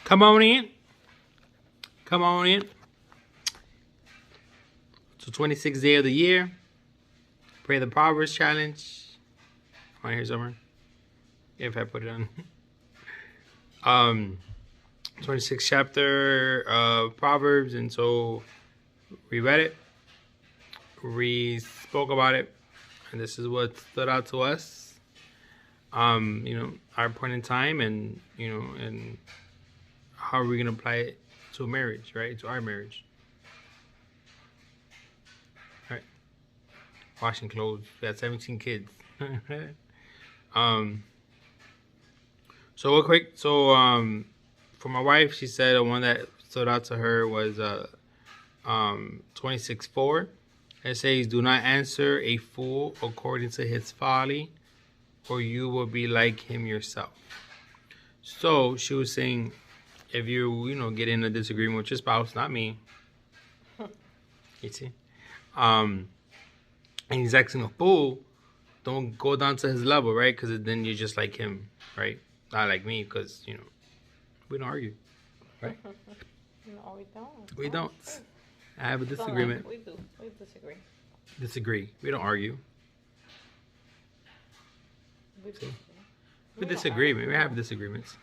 Come on in. Come on in. It's the 26th day of the year. Pray the Proverbs challenge. On here somewhere. If I put it on. 26th chapter of Proverbs, and so we read it. We spoke about it, and this is what stood out to us. Our point in time, and and how are we gonna apply it to marriage, right? To our marriage. All right. Washing clothes. We had 17 kids. So real quick. So for my wife, she said the one that stood out to her was 26:4. It says, "Do not answer a fool according to his folly, or you will be like him yourself." So she was saying, if you get in a disagreement with your spouse, not me, you see, and he's acting a fool, don't go down to his level, right? Because then you're just like him, right? Not like me, because we don't argue, right? No, we don't. We don't. I have a disagreement. We do. We disagree. Disagree. We don't argue. We disagree. We disagree. We have disagreements.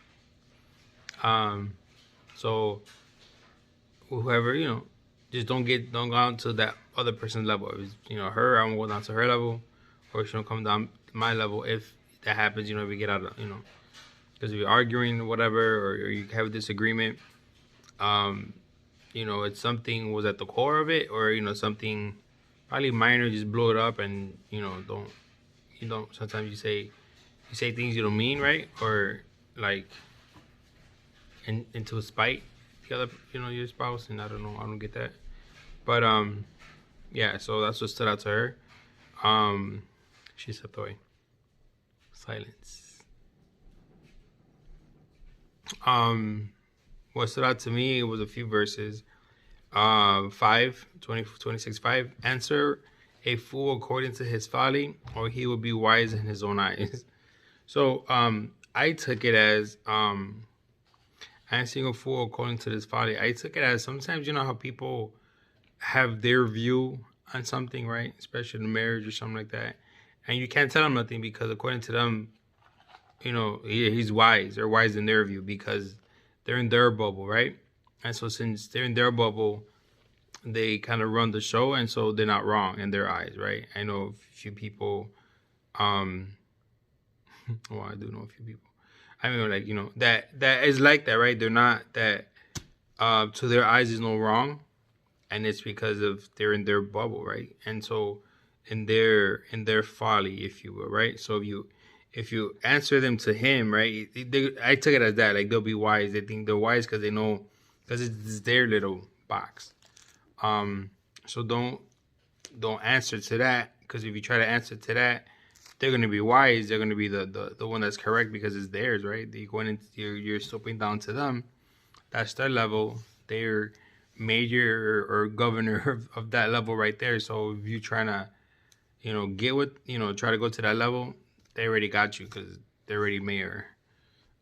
So whoever, just don't go down to that other person's level. If it's, her, I won't go down to her level, or she don't come down to my level. If that happens, if we get out of, because we're arguing or whatever, or you have a disagreement, it's something was at the core of it, or, something probably minor, just blow it up, and, don't, sometimes you say things you don't mean, right? Or like into a spite the other, your spouse, and I don't get that. But yeah, so that's what stood out to her. She said, "Toy." Silence. What stood out to me was a few verses. 26:5. Answer a fool according to his folly, or he will be wise in his own eyes. So I took it as answering a fool according to his folly. I took it as sometimes how people have their view on something, right? Especially in marriage or something like that. And you can't tell them nothing because according to them, he's wise. They're wise in their view because they're in their bubble, right? And so since they're in their bubble, they kind of run the show, and so they're not wrong in their eyes, right? I know a few people, well, I do know a few people. I mean, that is like that, right? They're not that, to their eyes is no wrong, and it's because of they're in their bubble, right? And so in their folly, if you will, right? So if you answer them to him, right? I took it as that, like they'll be wise. They think they're wise because they know, because it's their little box. So don't answer to that, because if you try to answer to that, they're going to be wise. They're going to be the one that's correct because it's theirs, right? You're stooping down to them. That's their level. They're major or governor of that level right there. So if you're trying to, get with, try to go to that level, they already got you because they're already mayor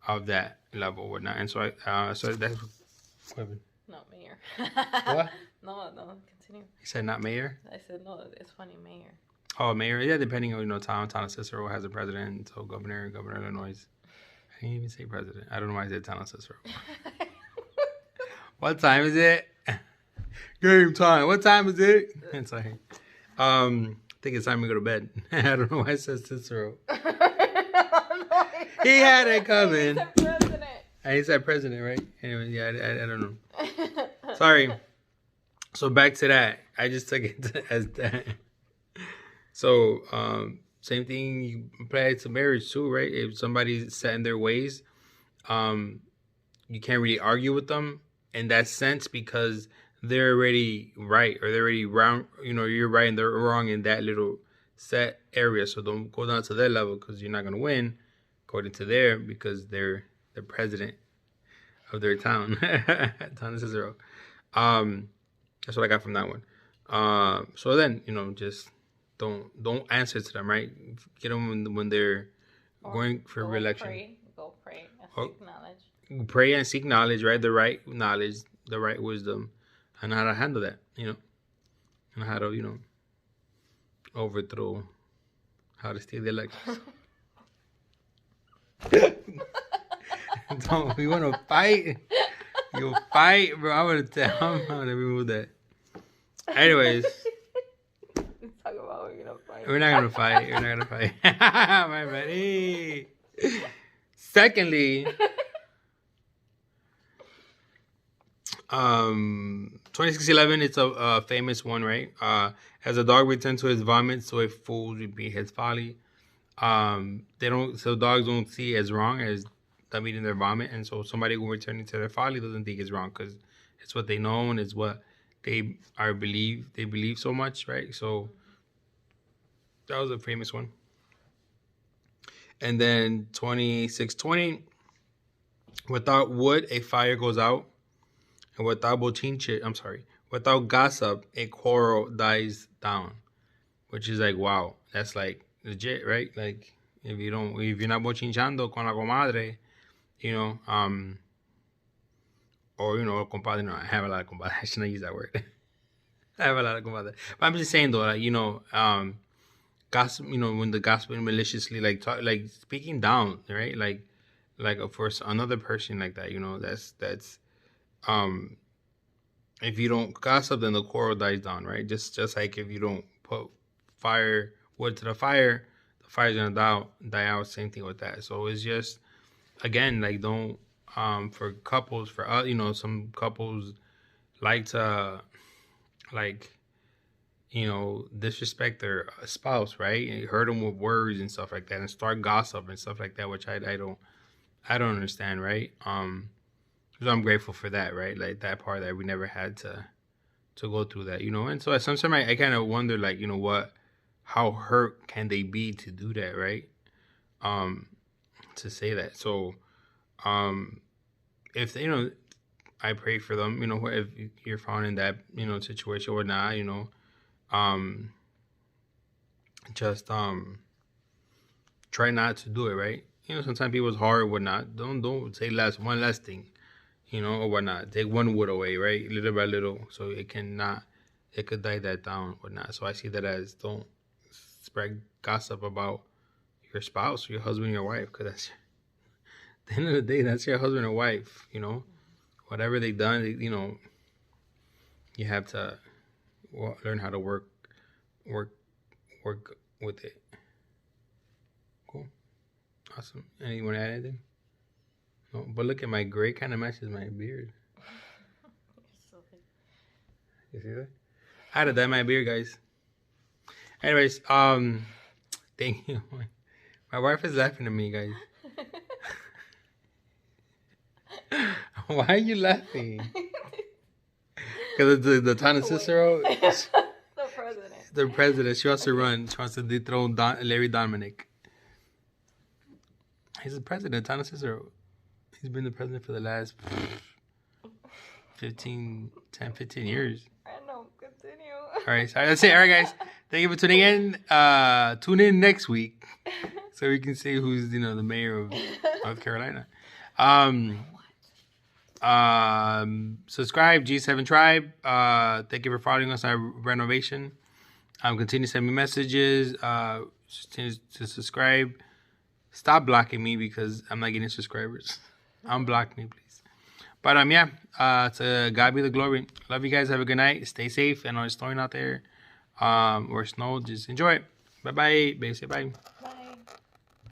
of that level or whatnot. And so so that's what. Not mayor. What? No, continue. You said not mayor? I said no. It's funny, mayor. Oh, mayor. Yeah, depending on town of Cicero has a president. So governor of Illinois. I didn't even say president. I don't know why I said town of Cicero. What time is it? Game time. What time is it? It's like, I think it's time to go to bed. I don't know why I said Cicero. He had it coming. He said president. He said president, right? Anyway, yeah, I don't know. Sorry. So back to that. I just took it as that. So same thing you apply to marriage too, right? If somebody's set in their ways, you can't really argue with them in that sense because they're already right, or they're already wrong. You're right and they're wrong in that little set area. So don't go down to their level because you're not gonna win according to because they're the president of their town. Town of Cicero. That's what I got from that one. So then, just don't answer to them, right? Get them when they're going for re-election. Go pray. Or Acknowledge. pray and seek knowledge, right? The right knowledge, the right wisdom, and how to handle that, and how to, overthrow, how to steal the elections. Don't you want to fight? You fight, bro. I'm gonna remove that. Anyways, Talk about we're gonna fight. we're not gonna fight. We're not gonna fight. My buddy. Secondly, 2611. It's a famous one, right? As a dog returns to his vomit, so a fool repeat his folly. So dogs don't see it as wrong as them eating their vomit, and so somebody who returning to their folly doesn't think it's wrong because it's what they know and it's what they believe so much, right? So that was a famous one. And then 2620, without wood a fire goes out, and without gossip a quarrel dies down. Which is like, wow, that's like legit, right? Like if you're not bochinchando con la comadre, or compadre. No, I have a lot of compadre. I shouldn't use that word. I have a lot of compadre. But I'm just saying though, like, gossip. When the gossiping maliciously, like speaking down, right? Like for another person like that, that's if you don't gossip, then the quarrel dies down, right? Just like if you don't put wood to the fire's gonna die out. Same thing with that. So it's just, again, like, don't for couples, some couples like to, like, disrespect their spouse, right? And hurt them with words and stuff like that, and start gossip and stuff like that, which I don't understand, right? So I'm grateful for that, right? Like that part that we never had to go through that, And so at some time I kind of wonder, like, how hurt can they be to do that, right? To say that. So, if I pray for them, if you're found in that, situation or not, just try not to do it, right? Sometimes people's hard or whatnot. Don't say one last thing, or whatnot. Take one wood away, right? Little by little, so it could die that down, whatnot. So I see that as, don't spread gossip about your spouse, or your husband, your wife, because that's, at the end of the day, that's your husband or wife. Whatever they've done, you have to learn how to work with it. Cool, awesome. Anyone add anything? No, but look at my gray, kind of matches my beard. You see that? I had to dye my beard, guys. Anyways, thank you. My wife is laughing at me, guys. Why are you laughing? Because the Tana Cicero, The president. the president, she wants to run. She wants to dethrone Larry Dominic. He's the president, Tana Cicero. He's been the president for the last 15 years. I know, continue. All right, so that's it. All right, guys. Thank you for tuning in. Tune in next week so we can see who's, the mayor of North Carolina. Subscribe, G7 Tribe. Thank you for following us on our renovation. Continue to send me messages. Continue to subscribe. Stop blocking me because I'm not getting subscribers. Unblock me, please. But to God be the glory. Love you guys. Have a good night. Stay safe. I know it's snowing out there. Or snow. Just enjoy it. Bye bye. Baby, say bye.